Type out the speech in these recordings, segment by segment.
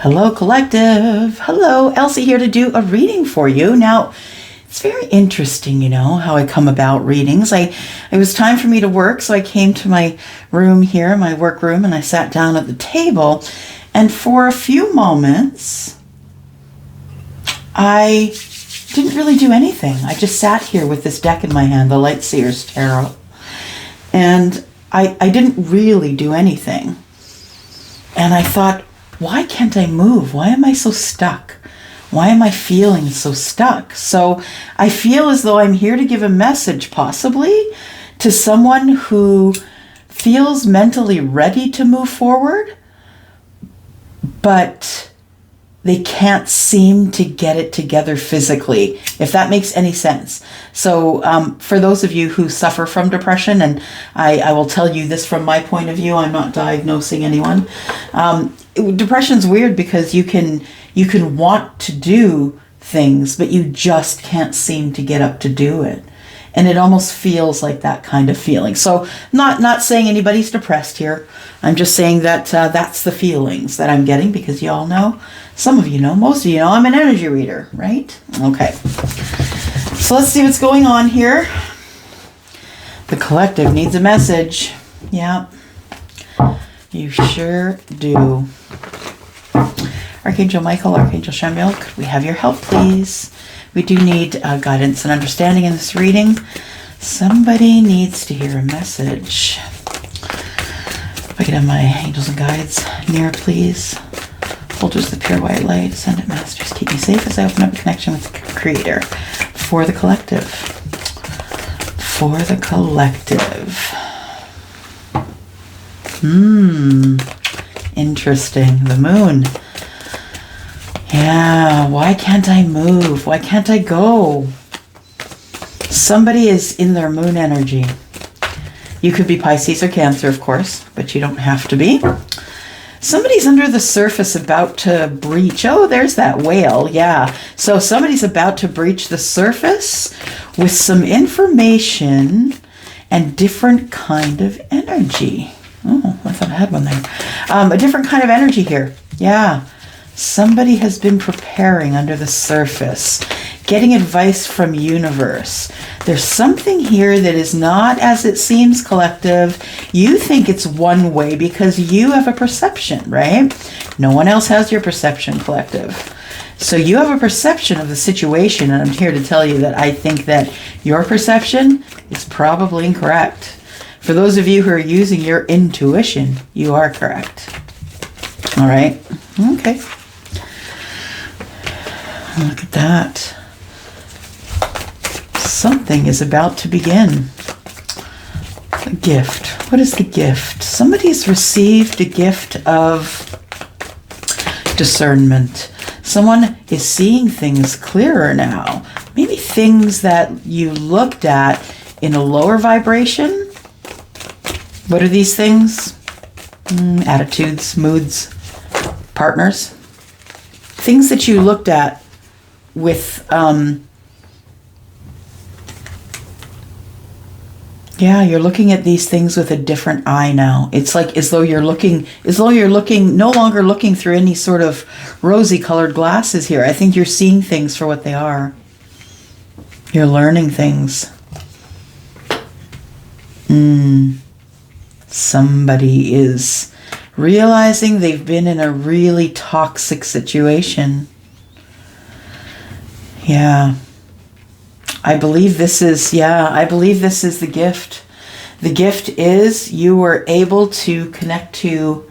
Hello, collective. Hello, Elsie here to do a reading for you. Now, it's very interesting, how I come about readings. It was time for me to work, so I came to my room here, my work room, and I sat down at the table. And for a few moments, I didn't really do anything. I just sat here with this deck in my hand, the Lightseer's Tarot. And I didn't really do anything. And I thought, why can't I move? Why am I so stuck? Why am I feeling so stuck? So I feel as though I'm here to give a message, possibly, to someone who feels mentally ready to move forward, but they can't seem to get it together physically, if that makes any sense. So for those of you who suffer from depression, and I will tell you this from my point of view, I'm not diagnosing anyone. Depression's weird because you can want to do things, but you just can't seem to get up to do it. And it almost feels like that kind of feeling. So not saying anybody's depressed here. I'm just saying that that's the feelings that I'm getting, because you all know, some of you know, most of you know, I'm an energy reader, right? Okay. So let's see what's going on here. The collective needs a message. Yeah. You sure do. Archangel Michael, Archangel Chamuel, could we have your help, please? We do need guidance and understanding in this reading. Somebody needs to hear a message. If I could have my angels and guides near, please. Holders of the pure white light, ascended masters, keep me safe as I open up a connection with the Creator. For the collective. For the collective. Interesting. The moon. Yeah, why can't I move? Why can't I go? Somebody is in their moon energy. You could be Pisces or Cancer, of course, but you don't have to be. Somebody's under the surface about to breach. Oh, there's that whale. Yeah. So somebody's about to breach the surface with some information and different kind of energy. Oh, I thought I had one there. A different kind of energy here. Yeah. Somebody has been preparing under the surface, getting advice from universe. There's something here that is not as it seems, collective. You think it's one way because you have a perception, right? No one else has your perception, collective. So you have a perception of the situation, and I'm here to tell you that I think that your perception is probably incorrect. For those of you who are using your intuition, you are correct. All right? Okay. Look at that. Something is about to begin. A gift. What is the gift? Somebody's received a gift of discernment. Someone is seeing things clearer now. Maybe things that you looked at in a lower vibration. What are these things? Attitudes, moods, partners. Things that you looked at with you're looking at these things with a different eye now. It's like as though you're looking no longer looking through any sort of rosy colored glasses here. I think you're seeing things for what they are. You're learning things. Somebody is realizing they've been in a really toxic situation. Yeah. I believe this is the gift. The gift is you were able to connect to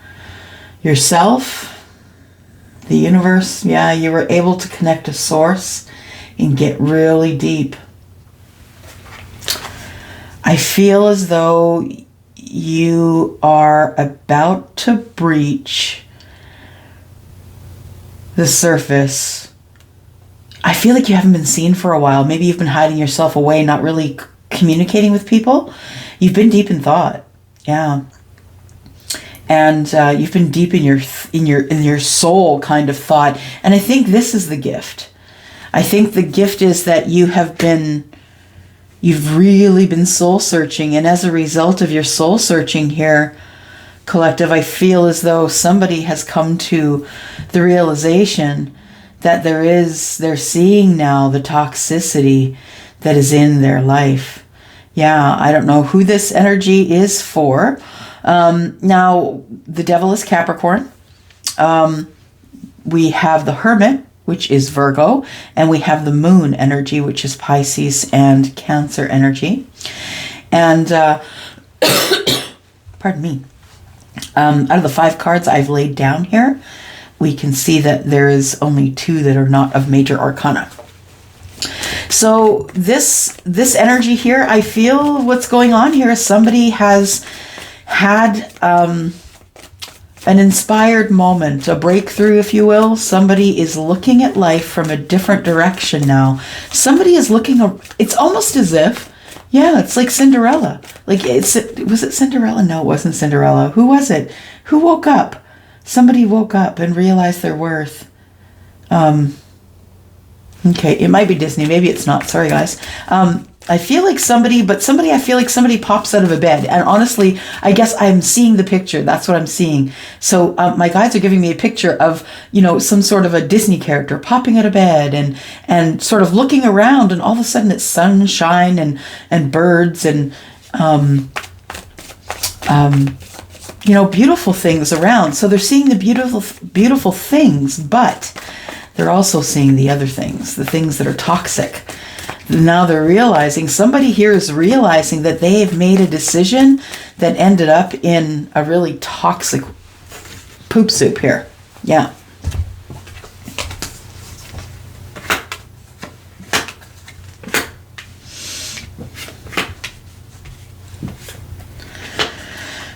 yourself, the universe. Yeah, you were able to connect to source and get really deep. I feel as though you are about to breach the surface. I feel like you haven't been seen for a while. Maybe you've been hiding yourself away, not really communicating with people. You've been deep in thought. Yeah. And you've been deep in your soul kind of thought. And I think this is the gift. I think the gift is that you've really been soul searching. And as a result of your soul searching here, collective, I feel as though somebody has come to the realization that they're seeing now the toxicity that is in their life. Yeah, I don't know who this energy is for. Now, the devil is Capricorn. We have the Hermit, which is Virgo, and we have the moon energy, which is Pisces and Cancer energy. And, pardon me, out of the 5 cards I've laid down here, we can see that there is only 2 that are not of major arcana. So this energy here, I feel what's going on here is somebody has had an inspired moment, a breakthrough, if you will. Somebody is looking at life from a different direction now. Somebody is looking, it's almost as if, yeah, it's like Cinderella. Like, was it Cinderella? No, it wasn't Cinderella. Who was it? Who woke up? Somebody woke up and realized their worth. Okay, it might be Disney. Maybe it's not. Sorry, guys. I feel like somebody pops out of a bed. And honestly, I guess I'm seeing the picture. That's what I'm seeing. So my guides are giving me a picture of, some sort of a Disney character popping out of bed and sort of looking around, and all of a sudden it's sunshine and birds and, beautiful things around. So they're seeing the beautiful things, but they're also seeing the other things, the things that are toxic. Now they're realizing, somebody here is realizing that they've made a decision that ended up in a really toxic poop soup here. Yeah.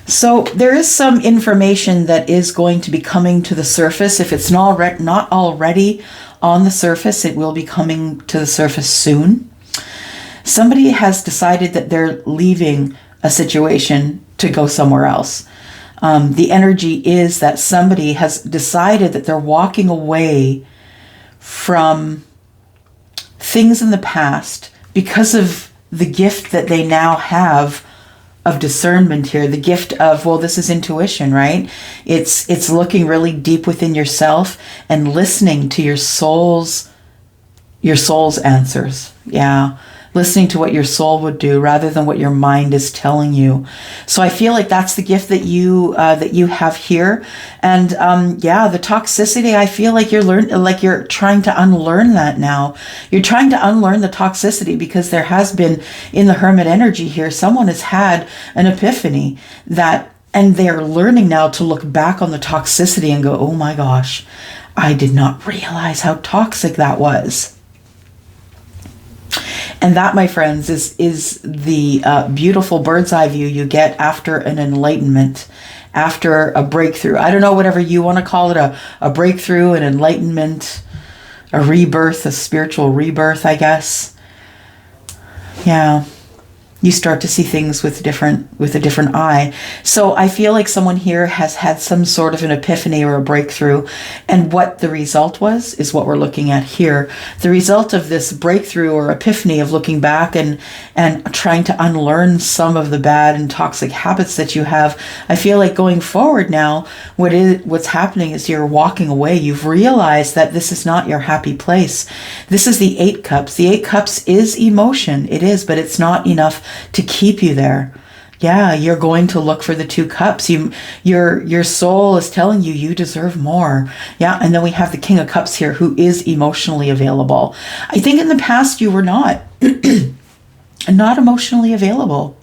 So there is some information that is going to be coming to the surface. If it's not already on the surface, it will be coming to the surface soon. Somebody has decided that they're leaving a situation to go somewhere else. The energy is that somebody has decided that they're walking away from things in the past because of the gift that they now have of discernment here, the gift of, well, this is intuition, right? It's looking really deep within yourself and listening to your soul's answers. Yeah. Listening to what your soul would do rather than what your mind is telling you. So I feel like that's the gift that you have here. And the toxicity, I feel like you're trying to unlearn that now. You're trying to unlearn the toxicity because there has been, in the Hermit energy here, someone has had an epiphany and they're learning now to look back on the toxicity and go, oh my gosh, I did not realize how toxic that was. And that, my friends, is the beautiful bird's eye view you get after an enlightenment, after a breakthrough. I don't know, whatever you want to call it, a breakthrough, an enlightenment, a rebirth, a spiritual rebirth, I guess. Yeah. You start to see things with a different eye. So I feel like someone here has had some sort of an epiphany or a breakthrough. And what the result was is what we're looking at here. The result of this breakthrough or epiphany of looking back and trying to unlearn some of the bad and toxic habits that you have. I feel like going forward now, what's happening is you're walking away. You've realized that this is not your happy place. This is the 8 cups. The 8 cups is emotion. It is, but it's not enough to keep you there. Yeah, you're going to look for the 2 cups. Your soul is telling you deserve more. Yeah, and then we have the King of Cups here, who is emotionally available. I think in the past you were not not emotionally available.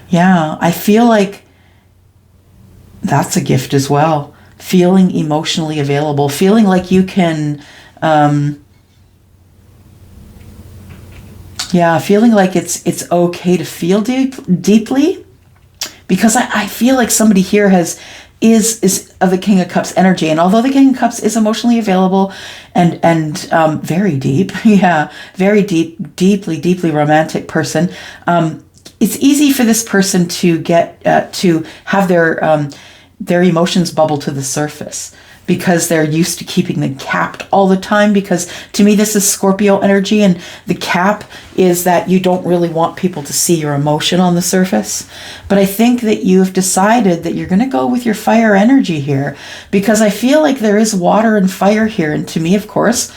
Yeah, I feel like that's a gift as well. Feeling emotionally available, feeling like you can feeling like it's okay to feel deeply, because I feel like somebody here is of the King of Cups energy, and although the King of Cups is emotionally available and very deep, very deeply romantic person, it's easy for this person to get to have their emotions bubble to the surface. because they're used to keeping them capped all the time, because to me this is Scorpio energy, and the cap is that you don't really want people to see your emotion on the surface. But I think that you've decided that you're going to go with your fire energy here, because I feel like there is water and fire here. And to me, of course,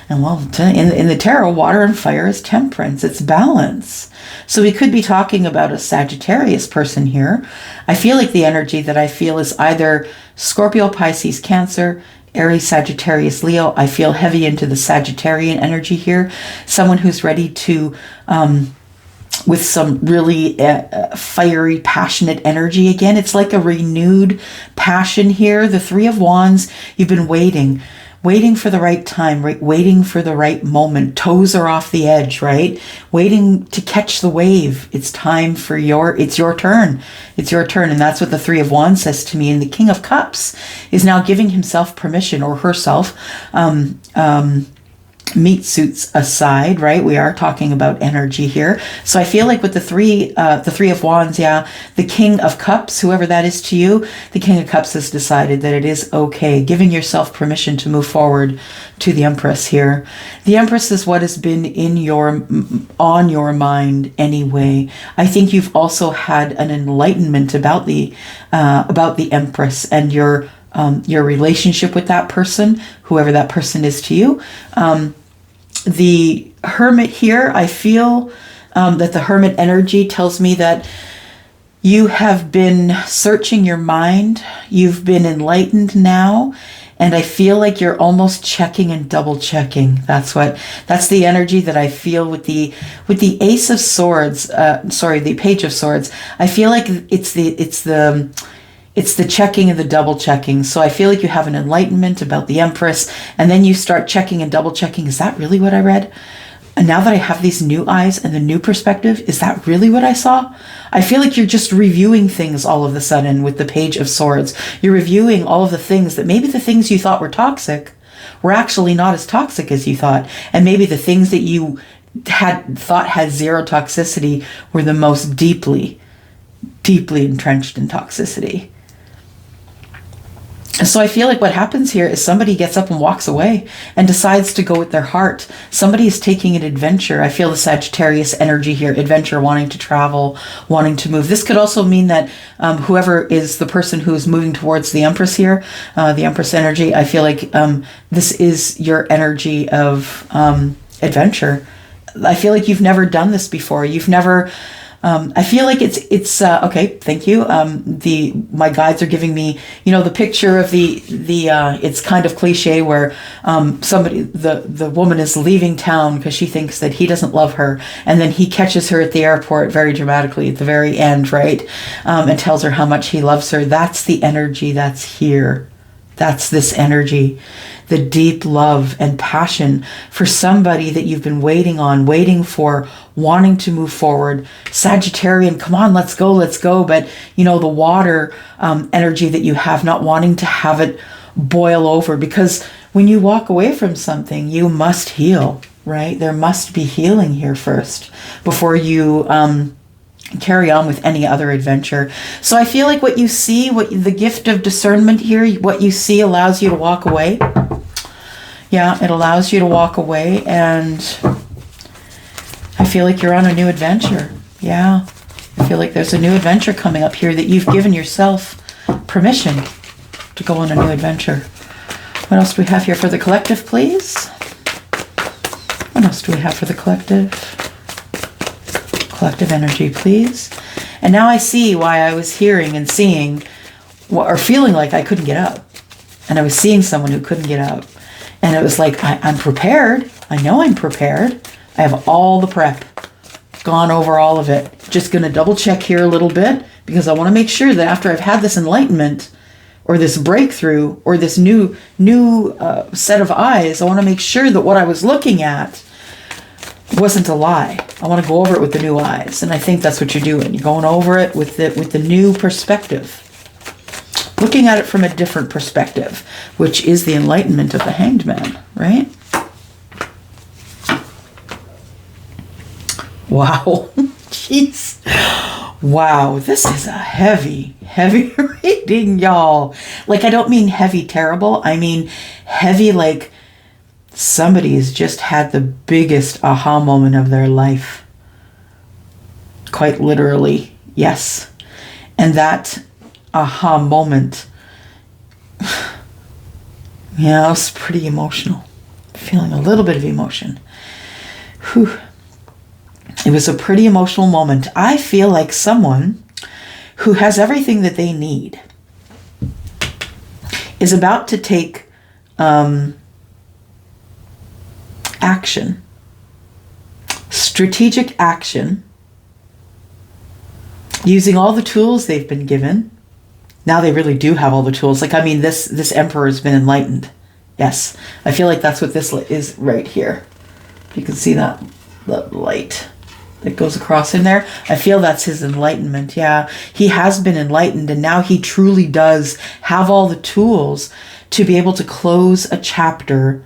and well, in the tarot, water and fire is temperance, it's balance. So we could be talking about a Sagittarius person here. I feel like the energy that I feel is either Scorpio, Pisces, Cancer, Aries, Sagittarius, Leo. I feel heavy into the Sagittarian energy here. Someone who's ready to, with some really fiery, passionate energy again. It's like a renewed passion here. The Three of Wands, you've been waiting for the right time, right? Waiting for the right moment. Toes are off the edge, right? Waiting to catch the wave. It's time for it's your turn. It's your turn. And that's what the Three of Wands says to me. And the King of Cups is now giving himself permission, or herself, meat suits aside, right? We are talking about energy here. So I feel like with the Three of Wands, yeah, the King of Cups, whoever that is to you, the King of Cups has decided that it is okay, giving yourself permission to move forward to the Empress here. The Empress is what has been on your mind anyway. I think you've also had an enlightenment about the Empress and your relationship with that person, whoever that person is to you. The Hermit here, I feel that the Hermit energy tells me that you have been searching your mind. You've been enlightened now. And I feel like you're almost checking and double checking. That's the energy that I feel with the Ace of Swords. The Page of Swords. I feel like it's the checking and the double checking. So I feel like you have an enlightenment about the Empress, and then you start checking and double checking. Is that really what I read? And now that I have these new eyes and the new perspective, is that really what I saw? I feel like you're just reviewing things all of a sudden with the Page of Swords. You're reviewing all of the things that maybe the things you thought were toxic were actually not as toxic as you thought. And maybe the things that you thought had zero toxicity were the most deeply entrenched in toxicity. So I feel like what happens here is somebody gets up and walks away and decides to go with their heart. Somebody is taking an adventure. I feel the Sagittarius energy here, adventure, wanting to travel, wanting to move. This could also mean that whoever is the person who's moving towards the Empress here, the Empress energy, I feel like this is your energy of adventure. I feel like you've never done this before. You've never... I feel like it's okay. Thank you. My guides are giving me, the picture of it's kind of cliche where the woman is leaving town because she thinks that he doesn't love her, and then he catches her at the airport very dramatically at the very end, right? And tells her how much he loves her. That's the energy that's here. That's this energy, the deep love and passion for somebody that you've been waiting for, wanting to move forward. Sagittarian, come on, let's go. But, the water energy that you have, not wanting to have it boil over, because when you walk away from something, you must heal, right? There must be healing here first before you carry on with any other adventure. So I feel like what you see, the gift of discernment here, what you see allows you to walk away. Yeah, it allows you to walk away, and I feel like you're on a new adventure. Yeah, I feel like there's a new adventure coming up here that you've given yourself permission to go on a new adventure. What else do we have here for the collective, please? What else do we have for the collective? Collective energy, please. And now I see why I was hearing and seeing or feeling like I couldn't get up. And I was seeing someone who couldn't get up. And it was like, I'm prepared. I know I'm prepared. I have all the prep. Gone over all of it. Just going to double check here a little bit, because I want to make sure that after I've had this enlightenment or this breakthrough or this new set of eyes, I want to make sure that what I was looking at wasn't a lie. I want to go over it with the new eyes. And I think that's what you're doing. You're going over it with the new perspective. Looking at it from a different perspective, which is the enlightenment of the Hanged Man, right? Wow. Jeez. Wow. This is a heavy read. devastating, y'all. Like, I don't mean heavy, terrible. I mean heavy, like somebody's just had the biggest aha moment of their life. Quite literally, yes. And that aha moment, yeah, it was pretty emotional. Feeling a little bit of emotion. Whew. It was a pretty emotional moment. I feel like someone who has everything that they need is about to take action, strategic action, using all the tools they've been given. Now they really do have all the tools. Like, I mean, this emperor has been enlightened. Yes, I feel like that's what this is right here. You can see that light that goes across in there. I feel that's his enlightenment. Yeah, he has been enlightened, and now he truly does have all the tools to be able to close a chapter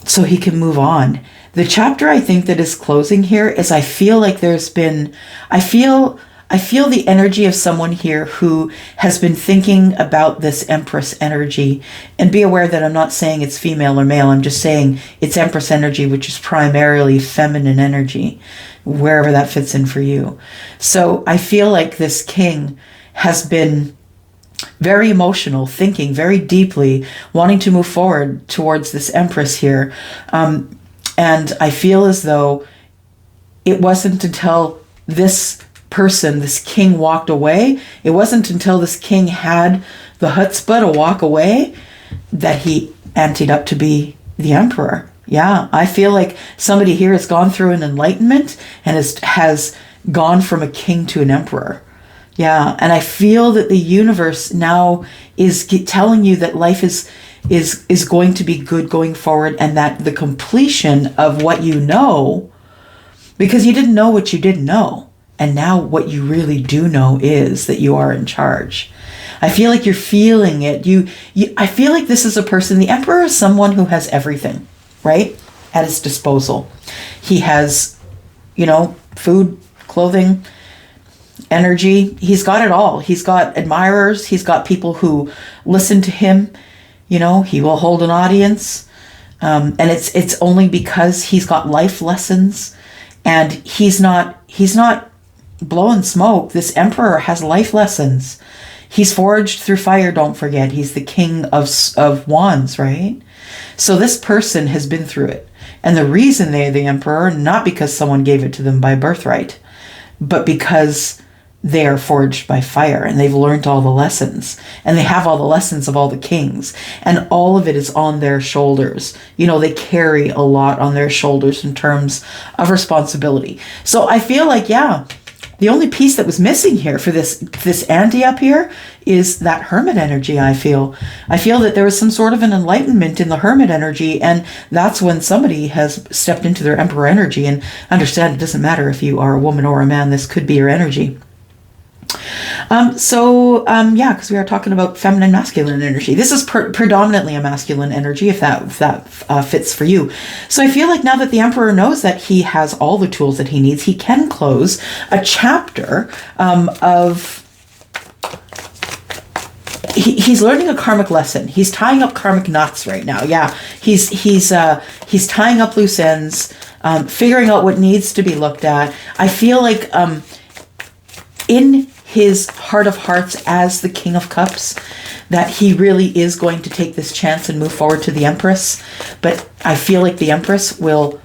so he can move on. The chapter I think that is closing here is, I feel like there's been, I feel the energy of someone here who has been thinking about this Empress energy. And be aware that I'm not saying it's female or male. I'm just saying it's Empress energy, which is primarily feminine energy, wherever that fits in for you. So I feel like this king has been very emotional, thinking very deeply, wanting to move forward towards this Empress here. And I feel as though it wasn't until this person, this king, walked away, it wasn't until this king had the chutzpah to walk away that he anteed up to be the emperor. Yeah, I feel like somebody here has gone through an enlightenment and has gone from a king to an emperor. Yeah, and I feel that the universe now is telling you that life is going to be good going forward, and that the completion of what you know, because you didn't know what you didn't know, and now what you really do know is that you are in charge. I feel like you're feeling it. I feel like this is a person, the emperor is someone who has everything, right, at his disposal. He has, food, clothing, energy. He's got it all. He's got admirers. He's got people who listen to him. He will hold an audience. And it's only because he's got life lessons, and he's not blowing smoke. This emperor has life lessons. He's forged through fire, don't forget. He's the king of wands, right? So this person has been through it. And the reason they're the emperor, not because someone gave it to them by birthright, but because they are forged by fire, and they've learned all the lessons, and they have all the lessons of all the kings, and all of it is on their shoulders. They carry a lot on their shoulders in terms of responsibility. So I feel like, yeah, the only piece that was missing here for this ante up here is that hermit energy. I feel that there was some sort of an enlightenment in the hermit energy, and that's when somebody has stepped into their emperor energy. And understand, it doesn't matter if you are a woman or a man, this could be your energy. Because we are talking about feminine, masculine energy. This is predominantly a masculine energy, if that fits for you. So I feel like now that the emperor knows that he has all the tools that he needs, he can close a chapter he's learning a karmic lesson. He's tying up karmic knots right now. Yeah, he's tying up loose ends, figuring out what needs to be looked at. I feel like in his heart of hearts as the King of Cups, that he really is going to take this chance and move forward to the Empress. But I feel like the Empress will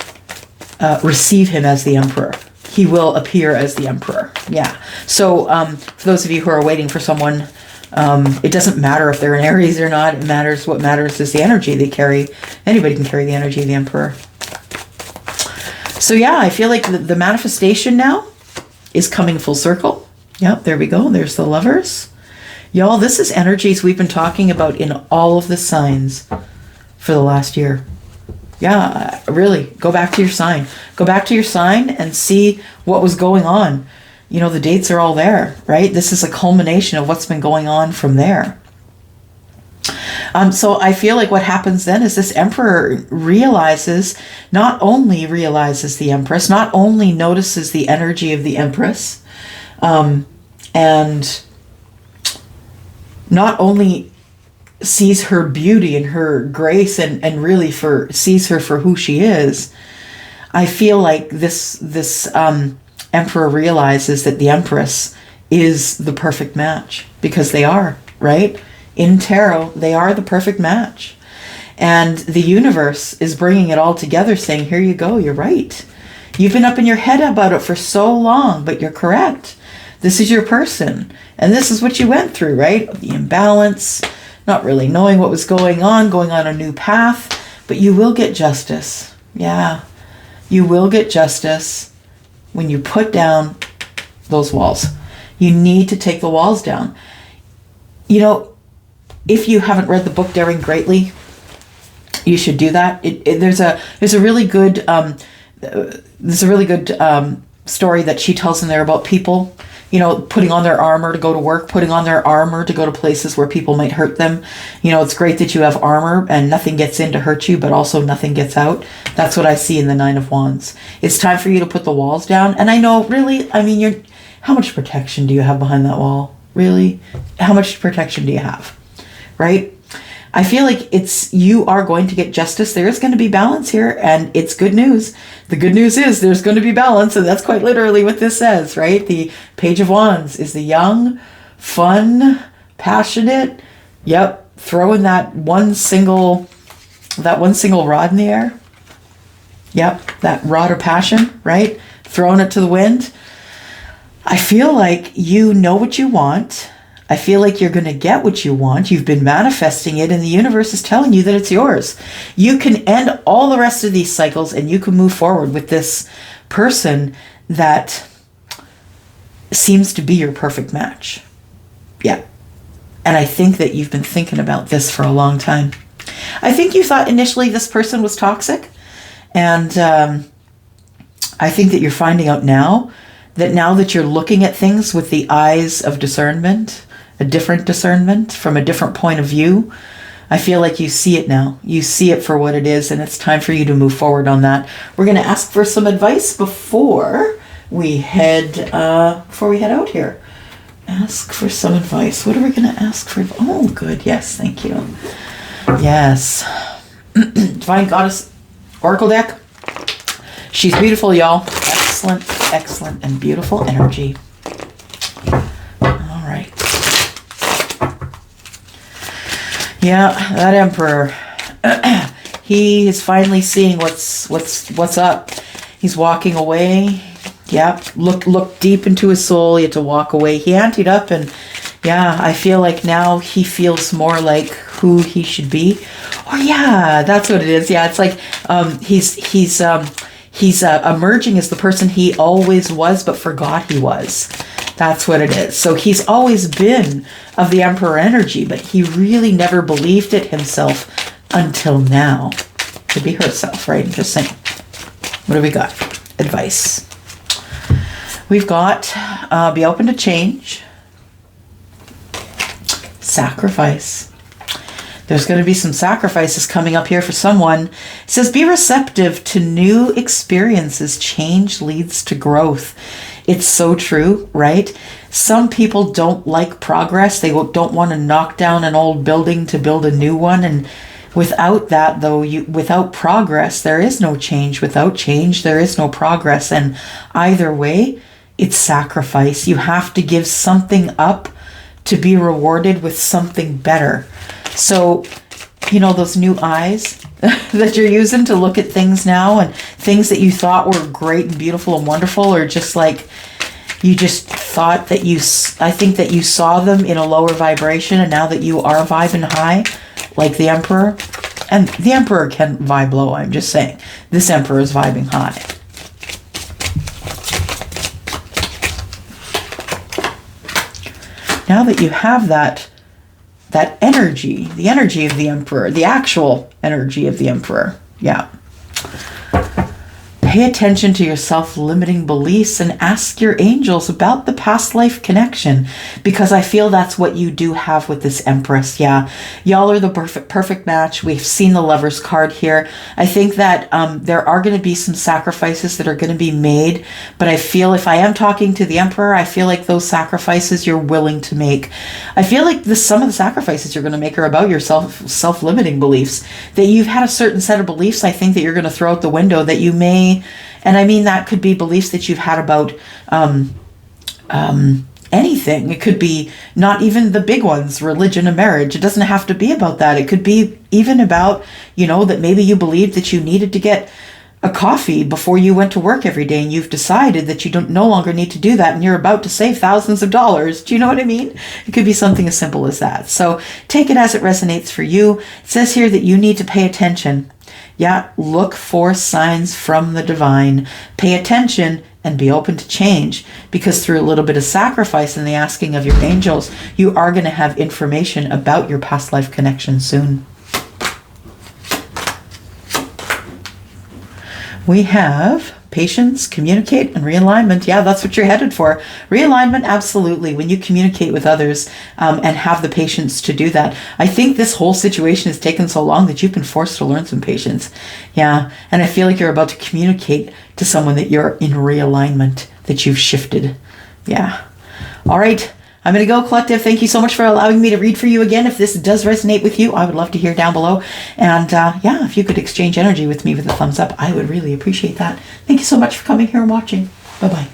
receive him as the Emperor. He will appear as the Emperor. Yeah. So for those of you who are waiting for someone, it doesn't matter if they're in Aries or not. What matters is the energy they carry. Anybody can carry the energy of the Emperor. So yeah, I feel like the manifestation now is coming full circle. Yep, there we go. There's the Lovers. Y'all, this is energies we've been talking about in all of the signs for the last year. Yeah, really, go back to your sign. Go back to your sign and see what was going on. The dates are all there, right? This is a culmination of what's been going on from there. So I feel like what happens then is this emperor not only realizes the Empress, not only notices the energy of the Empress, and not only sees her beauty and her grace and really sees her for who she is, I feel like this emperor realizes that the Empress is the perfect match, because they are, right? In tarot, they are the perfect match. And the universe is bringing it all together, saying, here you go, you're right. You've been up in your head about it for so long, but you're correct. This is your person. And this is what you went through, right? The imbalance, not really knowing what was going on a new path, but you will get justice. Yeah, you will get justice when you put down those walls. You need to take the walls down. You know, if you haven't read the book Daring Greatly, you should do that. There's a really good story that she tells in there about people, you know, putting on their armor to go to work, putting on their armor to go to places where people might hurt them. You know, it's great that you have armor and nothing gets in to hurt you, but also nothing gets out. That's what I see in the Nine of Wands. It's time for you to put the walls down. And I know, really, I mean, how much protection do you have behind that wall? Really? How much protection do you have? Right? I feel like you are going to get justice. There is going to be balance here, and it's good news. The good news is there's going to be balance, and that's quite literally what this says, right? The Page of Wands is the young, fun, passionate, throwing that one single rod in the air. Yep, that rod of passion, right? Throwing it to the wind. I feel like you know what you want. I feel like you're going to get what you want. You've been manifesting it, and the universe is telling you that it's yours. You can end all the rest of these cycles, and you can move forward with this person that seems to be your perfect match. Yeah. And I think that you've been thinking about this for a long time. I think you thought initially this person was toxic, and I think that you're finding out now that you're looking at things with the eyes of discernment, a different discernment from a different point of view, I feel like you see it now. You see it for what it is, and it's time for you to move forward on that. We're going to ask for some advice before we head out here. Ask for some advice. What are we going to ask for? Oh, good. Yes, thank you. Yes. Divine Goddess Oracle deck. She's beautiful, y'all. Excellent, and beautiful energy. All right. Yeah, that Emperor. He is finally seeing what's up. He's walking away. Yeah, look deep into his soul. He had to walk away. He anteed up, and yeah, I feel like now he feels more like who he should be. Oh yeah, that's what it is. Yeah, it's like he's emerging as the person he always was but forgot he was. That's what it is. So he's always been of the Emperor energy, but he really never believed it himself until now. Could be herself, right? I'm just saying. What do we got? Advice. We've got be open to change. Sacrifice. There's going to be some sacrifices coming up here for someone. It says, be receptive to new experiences. Change leads to growth. It's so true, right? Some people don't like progress. They don't want to knock down an old building to build a new one. And without that, though, without progress, there is no change. Without change, there is no progress. And either way, it's sacrifice. You have to give something up to be rewarded with something better. So, you know, those new eyes that you're using to look at things now, and things that you thought were great and beautiful and wonderful, or just like you just thought that I think that you saw them in a lower vibration, and now that you are vibing high, like the Emperor. And the Emperor can vibe low, I'm just saying. This Emperor is vibing high. Now that you have that energy, the energy of the Emperor, the actual energy of the Emperor. Yeah. Pay attention to your self-limiting beliefs and ask your angels about the past life connection, because I feel that's what you do have with this Empress. Yeah, y'all are the perfect match. We've seen the Lover's card here. I think that there are going to be some sacrifices that are going to be made, but I feel if I am talking to the Emperor, I feel like those sacrifices you're willing to make. I feel like some of the sacrifices you're going to make are about your self-limiting beliefs, that you've had a certain set of beliefs, I think, that you're going to throw out the window, that you may, and I mean that could be beliefs that you've had about anything. It could be not even the big ones, religion and marriage. It doesn't have to be about that. It could be even about, you know, that maybe you believed that you needed to get a coffee before you went to work every day, and you've decided that you no longer need to do that, and you're about to save thousands of dollars. Do you know what I mean? It could be something as simple as that. So take it as it resonates for you. It says here that you need to pay attention. Yeah, look for signs from the divine. Pay attention and be open to change, because through a little bit of sacrifice and the asking of your angels, you are going to have information about your past life connection soon. We have patience, communicate, and realignment. Yeah, that's what you're headed for. Realignment, absolutely. When you communicate with others and have the patience to do that. I think this whole situation has taken so long that you've been forced to learn some patience. Yeah, and I feel like you're about to communicate to someone that you're in realignment, that you've shifted. Yeah. All right. I'm going to go, collective. Thank you so much for allowing me to read for you again. If this does resonate with you, I would love to hear down below. And yeah, if you could exchange energy with me with a thumbs up, I would really appreciate that. Thank you so much for coming here and watching. Bye-bye.